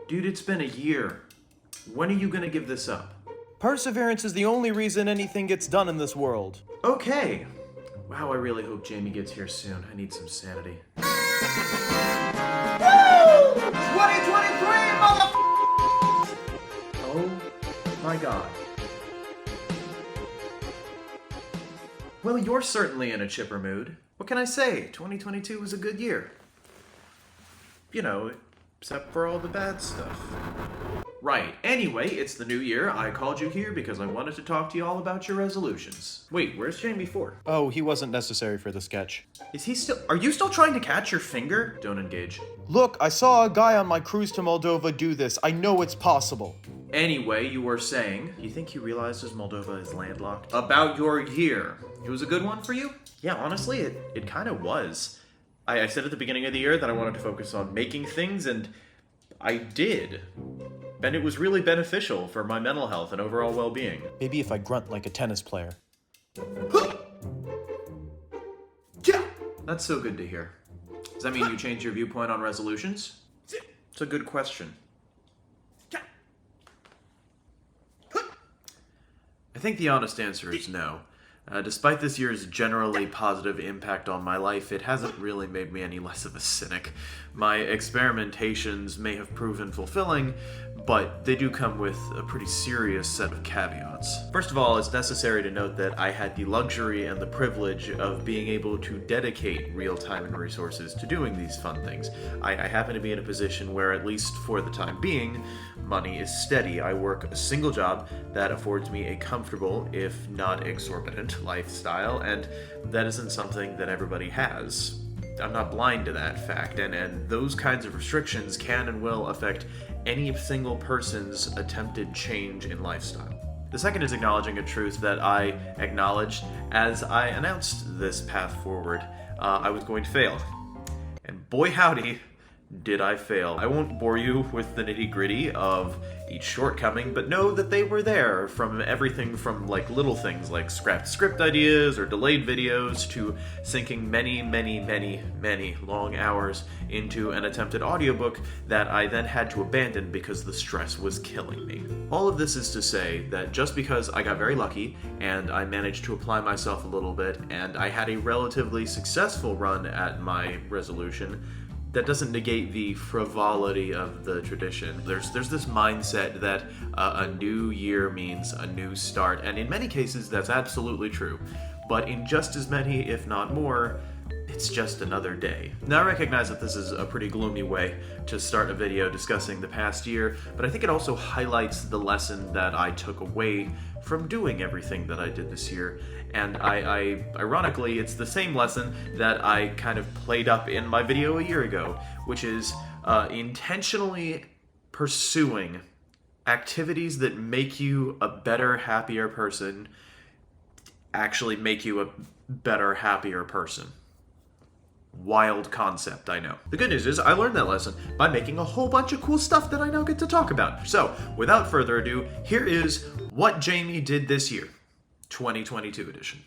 Dude, it's been a year. When are you gonna give this up? Perseverance is the only reason anything gets done in this world. Okay. Wow, I really hope Jamie gets here soon. I need some sanity. Woo! 2023, mother. Oh my god. Well, you're certainly in a chipper mood. What can I say? 2022 was a good year. You know, except for all the bad stuff. Right. Anyway, it's the new year. I called you here because I wanted to talk to you all about your resolutions. Wait, where's Jamie for? Oh, he wasn't necessary for the sketch. Are you still trying to catch your finger? Don't engage. Look, I saw a guy on my cruise to Moldova do this. I know it's possible. Anyway, you were saying, you think he realizes Moldova is landlocked? About your year. It was a good one for you? Yeah, honestly, it kind of was. I said at the beginning of the year that I wanted to focus on making things, and I did. And it was really beneficial for my mental health and overall well-being. Maybe if I grunt like a tennis player. Yeah! That's so good to hear. Does that mean you changed your viewpoint on resolutions? It's a good question. I think the honest answer is no. Despite this year's generally positive impact on my life, it hasn't really made me any less of a cynic. My experimentations may have proven fulfilling, but they do come with a pretty serious set of caveats. First of all, it's necessary to note that I had the luxury and the privilege of being able to dedicate real time and resources to doing these fun things. I happen to be in a position where, at least for the time being, money is steady. I work a single job that affords me a comfortable, if not exorbitant, lifestyle, and that isn't something that everybody has. I'm not blind to that fact, and those kinds of restrictions can and will affect any single person's attempted change in lifestyle. The second is acknowledging a truth that I acknowledged as I announced this path forward. I was going to fail. And boy howdy, did I fail. I won't bore you with the nitty-gritty of each shortcoming, but know that they were there, from everything from like little things like scrapped script ideas or delayed videos to sinking many long hours into an attempted audiobook that I then had to abandon because the stress was killing me. All of this is to say that just because I got very lucky and I managed to apply myself a little bit and I had a relatively successful run at my resolution, that doesn't negate the frivolity of the tradition. There's this mindset that a new year means a new start, and in many cases that's absolutely true. But in just as many, if not more, it's just another day. Now I recognize that this is a pretty gloomy way to start a video discussing the past year, but I think it also highlights the lesson that I took away from doing everything that I did this year. And ironically, it's the same lesson that I kind of played up in my video a year ago, which is intentionally pursuing activities that make you a better, happier person actually make you a better, happier person. Wild concept, I know. The good news is I learned that lesson by making a whole bunch of cool stuff that I now get to talk about. So, without further ado, here is what Jamie did this year. 2022 edition.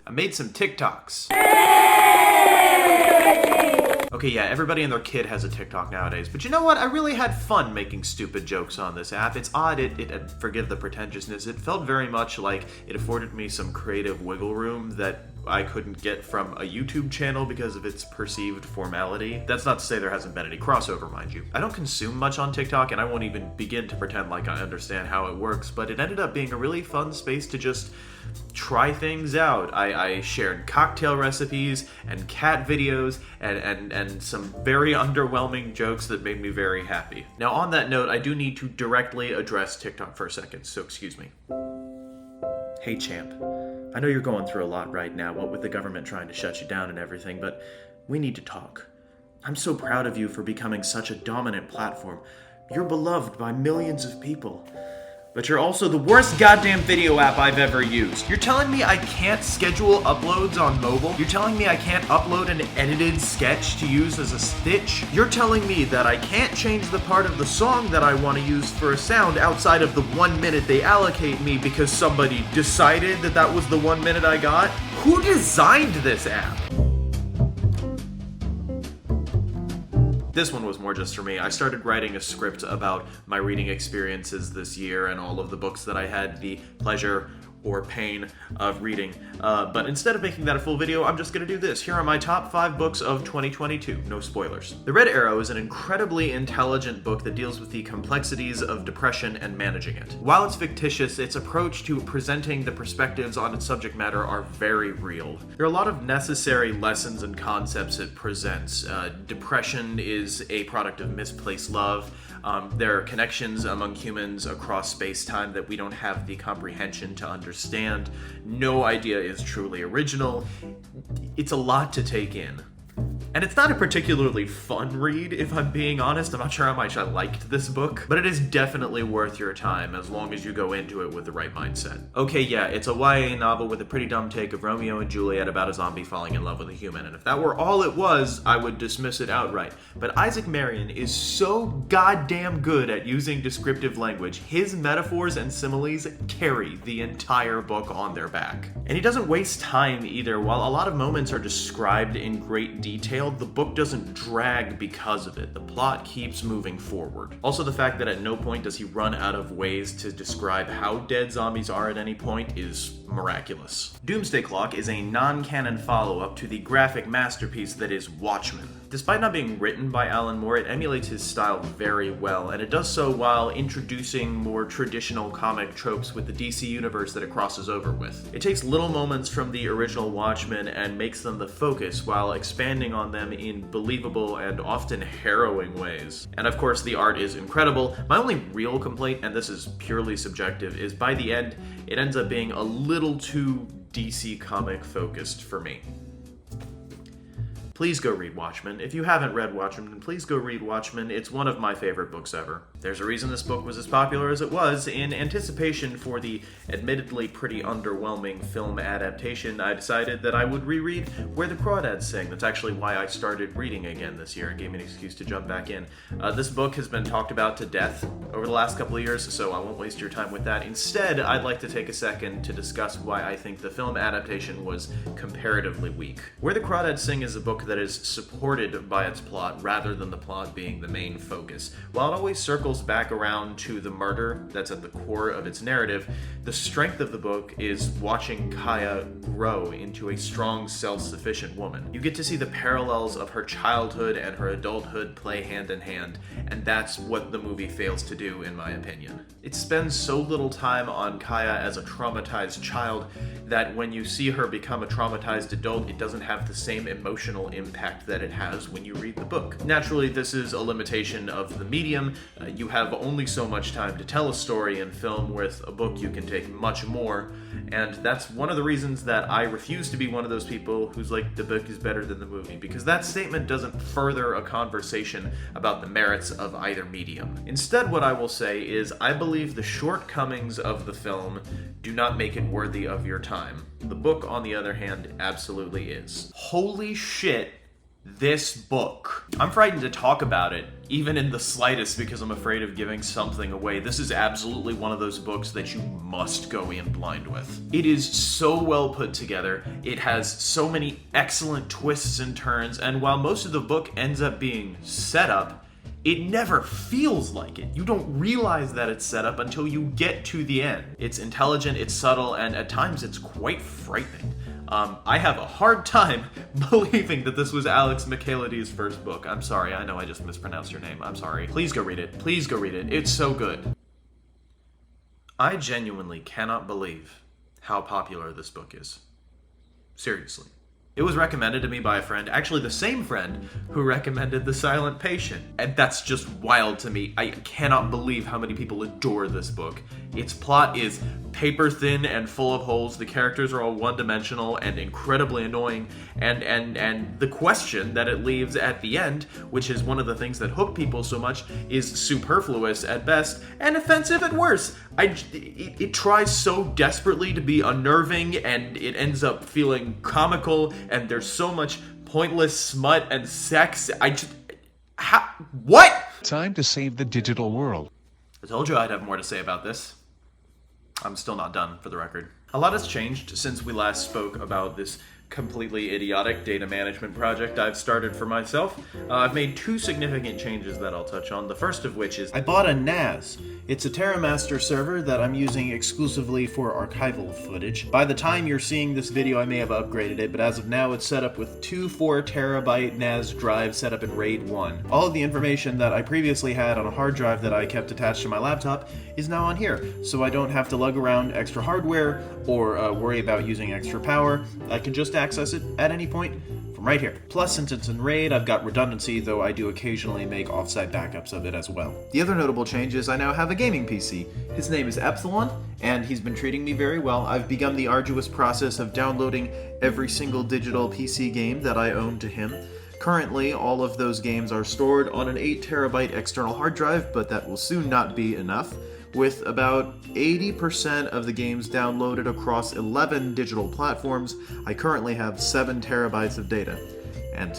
I made some TikToks. Okay, yeah, everybody and their kid has a TikTok nowadays, but you know what? I really had fun making stupid jokes on this app. It's odd, forgive the pretentiousness, it felt very much like it afforded me some creative wiggle room that I couldn't get from a YouTube channel because of its perceived formality. That's not to say there hasn't been any crossover, mind you. I don't consume much on TikTok, and I won't even begin to pretend like I understand how it works, but it ended up being a really fun space to just try things out. I shared cocktail recipes and cat videos and some very underwhelming jokes that made me very happy. Now on that note, I do need to directly address TikTok for a second, so excuse me. Hey champ, I know you're going through a lot right now, what with the government trying to shut you down and everything, but we need to talk. I'm so proud of you for becoming such a dominant platform. You're beloved by millions of people. But you're also the worst goddamn video app I've ever used. You're telling me I can't schedule uploads on mobile? You're telling me I can't upload an edited sketch to use as a stitch? You're telling me that I can't change the part of the song that I want to use for a sound outside of the 1 minute they allocate me because somebody decided that that was the 1 minute I got? Who designed this app? This one was more just for me. I started writing a script about my reading experiences this year and all of the books that I had the pleasure or pain of reading. But instead of making that a full video, I'm just gonna do this. Here are my top 5 books of 2022. No spoilers. The Red Arrow is an incredibly intelligent book that deals with the complexities of depression and managing it. While it's fictitious, its approach to presenting the perspectives on its subject matter are very real. There are a lot of necessary lessons and concepts it presents. Depression is a product of misplaced love. There are connections among humans across space-time that we don't have the comprehension to understand. No idea is truly original. It's a lot to take in. And it's not a particularly fun read, if I'm being honest. I'm not sure how much I liked this book, but it is definitely worth your time as long as you go into it with the right mindset. Okay, yeah, it's a YA novel with a pretty dumb take of Romeo and Juliet about a zombie falling in love with a human, and if that were all it was, I would dismiss it outright. But Isaac Marion is so goddamn good at using descriptive language. His metaphors and similes carry the entire book on their back. And he doesn't waste time either. While a lot of moments are described in great detail, the book doesn't drag because of it. The plot keeps moving forward. Also, the fact that at no point does he run out of ways to describe how dead zombies are at any point is miraculous. Doomsday Clock is a non-canon follow-up to the graphic masterpiece that is Watchmen. Despite not being written by Alan Moore, it emulates his style very well, and it does so while introducing more traditional comic tropes with the DC universe that it crosses over with. It takes little moments from the original Watchmen and makes them the focus while expanding on them in believable and often harrowing ways. And of course, the art is incredible. My only real complaint, and this is purely subjective, is by the end, it ends up being a little too DC comic focused for me. Please go read Watchmen. If you haven't read Watchmen, please go read Watchmen. It's one of my favorite books ever. There's a reason this book was as popular as it was. In anticipation for the admittedly pretty underwhelming film adaptation, I decided that I would reread Where the Crawdads Sing. That's actually why I started reading again this year. It gave me an excuse to jump back in. This book has been talked about to death over the last couple of years, so I won't waste your time with that. Instead, I'd like to take a second to discuss why I think the film adaptation was comparatively weak. Where the Crawdads Sing is a book that is supported by its plot rather than the plot being the main focus. While it always circles back around to the murder that's at the core of its narrative, the strength of the book is watching Kaya grow into a strong, self-sufficient woman. You get to see the parallels of her childhood and her adulthood play hand in hand, and that's what the movie fails to do, in my opinion. It spends so little time on Kaya as a traumatized child that when you see her become a traumatized adult, it doesn't have the same emotional impact that it has when you read the book. Naturally, this is a limitation of the medium. You have only so much time to tell a story in film. With a book, you can take much more, and that's one of the reasons that I refuse to be one of those people who's like, the book is better than the movie, because that statement doesn't further a conversation about the merits of either medium. Instead, what I will say is I believe the shortcomings of the film do not make it worthy of your time. The book, on the other hand, absolutely is. Holy shit, this book. I'm frightened to talk about it, even in the slightest, because I'm afraid of giving something away. This is absolutely one of those books that you must go in blind with. It is so well put together. It has so many excellent twists and turns, and while most of the book ends up being set up, it never feels like it. You don't realize that it's set up until you get to the end. It's intelligent, it's subtle, and at times it's quite frightening. I have a hard time believing that this was Alex MacLeod's first book. I'm sorry, I know I just mispronounced your name. I'm sorry. Please go read it. Please go read it. It's so good. I genuinely cannot believe how popular this book is. Seriously. It was recommended to me by a friend, actually the same friend who recommended The Silent Patient. And that's just wild to me. I cannot believe how many people adore this book. Its plot is paper thin and full of holes. The characters are all one-dimensional and incredibly annoying. And the question that it leaves at the end, which is one of the things that hook people so much, is superfluous at best and offensive at worst. It tries so desperately to be unnerving, and it ends up feeling comical, and there's so much pointless smut and sex. What? Time to save the digital world. I told you I'd have more to say about this. I'm still not done, for the record. A lot has changed since we last spoke about this completely idiotic data management project I've started for myself. I've made two significant changes that I'll touch on, the first of which is I bought a NAS. It's a TerraMaster server that I'm using exclusively for archival footage. By the time you're seeing this video, I may have upgraded it, but as of now, it's set up with two 4TB NAS drives set up in RAID 1. All of the information that I previously had on a hard drive that I kept attached to my laptop is now on here, so I don't have to lug around extra hardware or worry about using extra power. I can just access it at any point from right here. Plus, since it's in RAID, I've got redundancy, though I do occasionally make offsite backups of it as well. The other notable change is I now have a gaming PC. His name is Epsilon, and he's been treating me very well. I've begun the arduous process of downloading every single digital PC game that I own to him. Currently, all of those games are stored on an 8TB external hard drive, but that will soon not be enough. With about 80% of the games downloaded across 11 digital platforms, I currently have 7 terabytes of data. And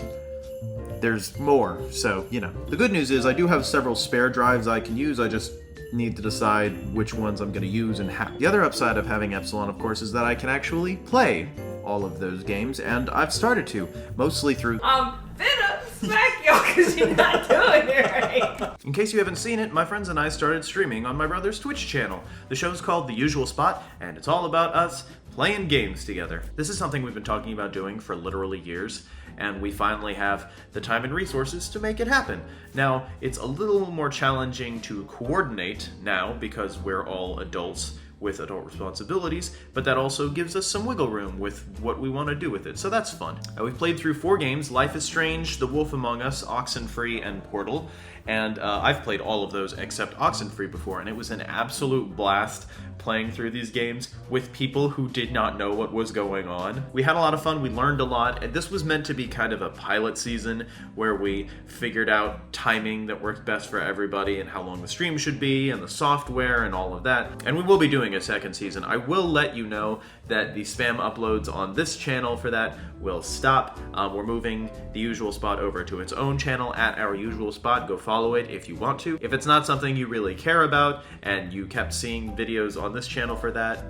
there's more, so, you know. The good news is I do have several spare drives I can use, I just need to decide which ones I'm going to use and how. The other upside of having Epsilon, of course, is that I can actually play all of those games, and I've started to, mostly through Finna smack y'all because you're not doing it right. In case you haven't seen it, my friends and I started streaming on my brother's Twitch channel. The show's called The Usual Spot, and it's all about us playing games together. This is something we've been talking about doing for literally years, and we finally have the time and resources to make it happen. Now, it's a little more challenging to coordinate now because we're all adults with adult responsibilities, but that also gives us some wiggle room with what we want to do with it, so that's fun. We've played through 4 games: Life is Strange, The Wolf Among Us, Oxenfree, and Portal, and I've played all of those except Oxenfree before, and it was an absolute blast playing through these games with people who did not know what was going on. We had a lot of fun, we learned a lot, and this was meant to be kind of a pilot season where we figured out timing that worked best for everybody and how long the stream should be and the software and all of that. And we will be doing a second season. I will let you know that the spam uploads on this channel for that will stop. We're moving The Usual Spot over to its own channel at Our Usual Spot. Go follow it if you want to. If it's not something you really care about and you kept seeing videos on this channel for that,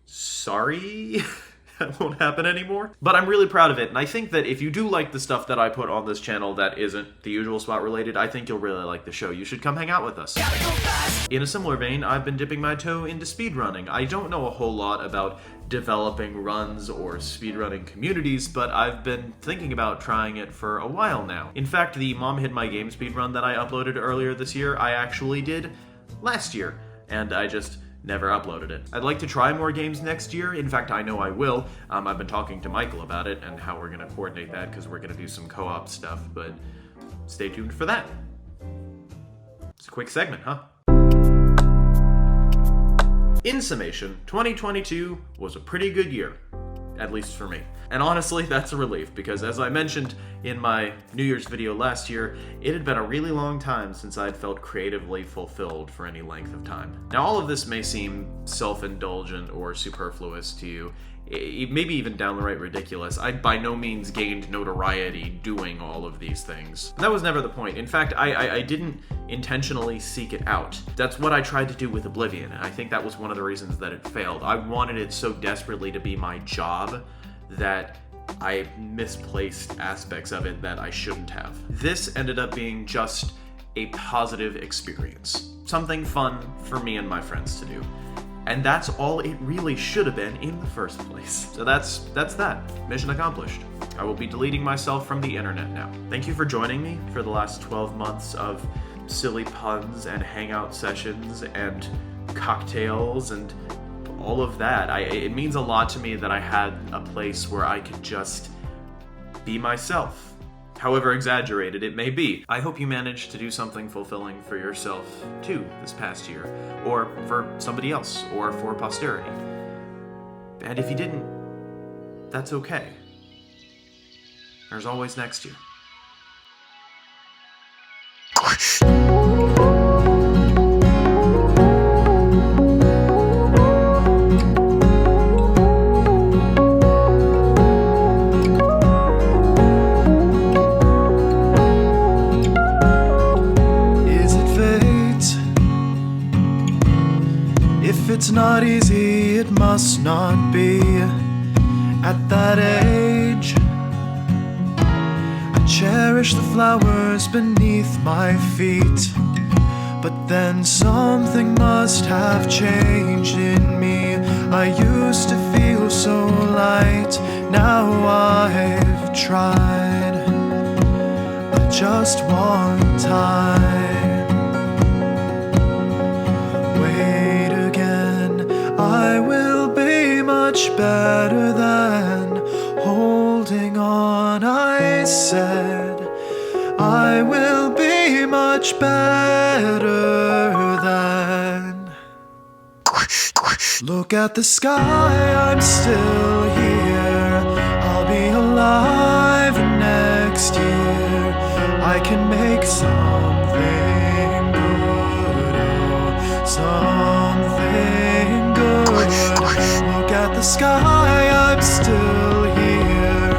sorry. That won't happen anymore. But I'm really proud of it, and I think that if you do like the stuff that I put on this channel that isn't The Usual Spot related, I think you'll really like the show. You should come hang out with us. In a similar vein, I've been dipping my toe into speedrunning. I don't know a whole lot about developing runs or speedrunning communities, but I've been thinking about trying it for a while now. In fact, the Mom Hid My Game speedrun that I uploaded earlier this year, I actually did last year, and I just never uploaded it. I'd like to try more games next year. In fact, I know I will. I've been talking to Michael about it and how we're gonna coordinate that because we're gonna do some co-op stuff, but stay tuned for that. It's a quick segment, huh? In summation, 2022 was a pretty good year, at least for me. And honestly, that's a relief, because as I mentioned in my New Year's video last year, it had been a really long time since I'd felt creatively fulfilled for any length of time. Now, all of this may seem self-indulgent or superfluous to you, maybe even downright ridiculous. I by no means gained notoriety doing all of these things. That was never the point. In fact, I didn't intentionally seek it out. That's what I tried to do with Oblivion, and I think that was one of the reasons that it failed. I wanted it so desperately to be my job that I misplaced aspects of it that I shouldn't have. This ended up being just a positive experience. Something fun for me and my friends to do. And that's all it really should have been in the first place. So that's that. Mission accomplished. I will be deleting myself from the internet now. Thank you for joining me for the last 12 months of silly puns and hangout sessions and cocktails and all of that. It means a lot to me that I had a place where I could just be myself, however exaggerated it may be. I hope you managed to do something fulfilling for yourself too this past year, or for somebody else, or for posterity. And if you didn't, that's okay. There's always next year. It's not easy it must not be. At that age, I cherish the flowers beneath my feet. But then something must have changed in me. I used to feel so light, now I've tried, but just one time. Wait again, I will be much better than holding on. I said I will be much better than. Look at the sky, I'm still here. I'll be alive next year. I can make something good, oh, something good. Look at the sky, I'm still here.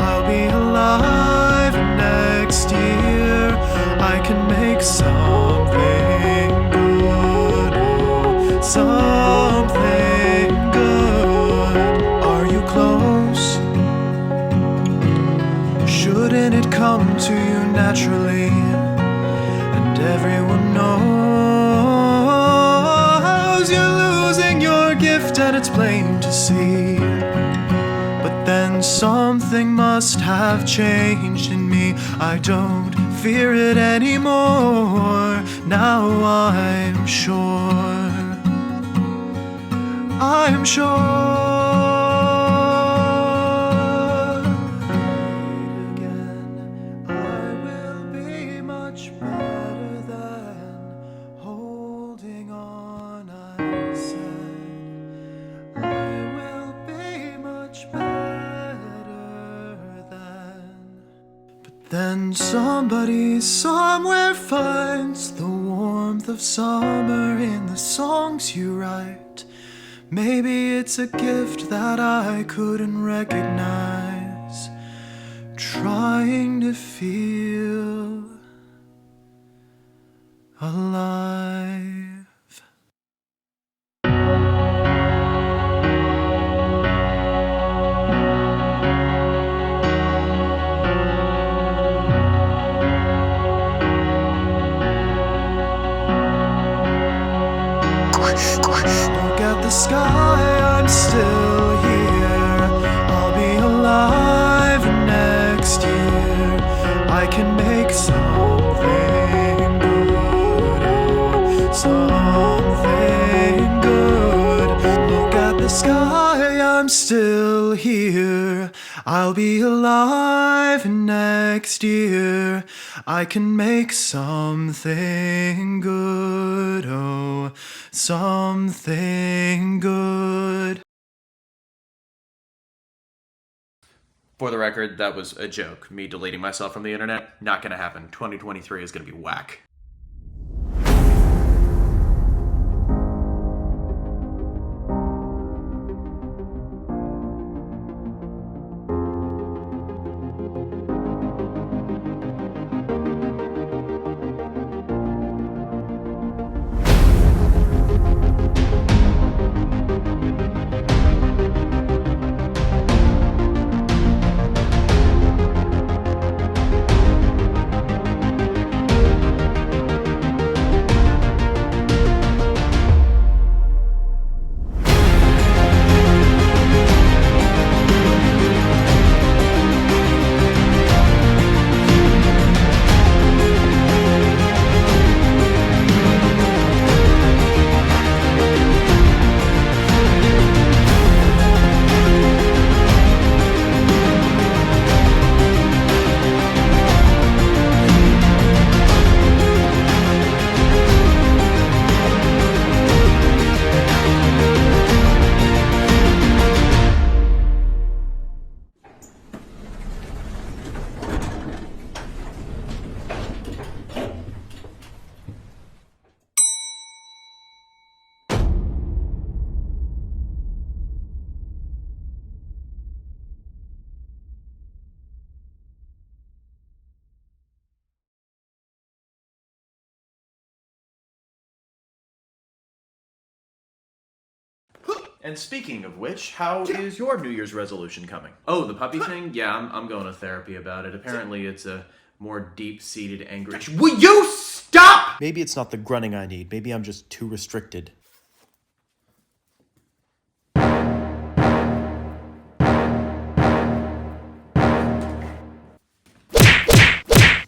I'll be alive next year. I can make something good, oh, something good. Are you close? Shouldn't it come to you naturally? And everyone knows you're losing your gift, and it's plain to see. But then something must have changed in me. I don't fear it anymore. Now I'm sure. I'm sure. Again, I will be much better than holding on. I said I will be much better than. But then somebody somewhere finds the warmth of summer in the songs you write. Maybe it's a gift that I couldn't recognize. Trying to feel alive. Look at the sky, I'm still here. I'll be alive next year. I can make something good, oh, something good. Look at the sky, I'm still here. I'll be alive next year. I can make something good, oh, something good. For the record, that was a joke. Me deleting myself from the internet, not gonna happen. 2023 is gonna be whack. And speaking of which, how is your New Year's resolution coming? Oh, the puppy thing? Yeah, I'm going to therapy about it. Apparently it's a more deep-seated anger. Will you stop? Maybe it's not the grunting I need. Maybe I'm just too restricted.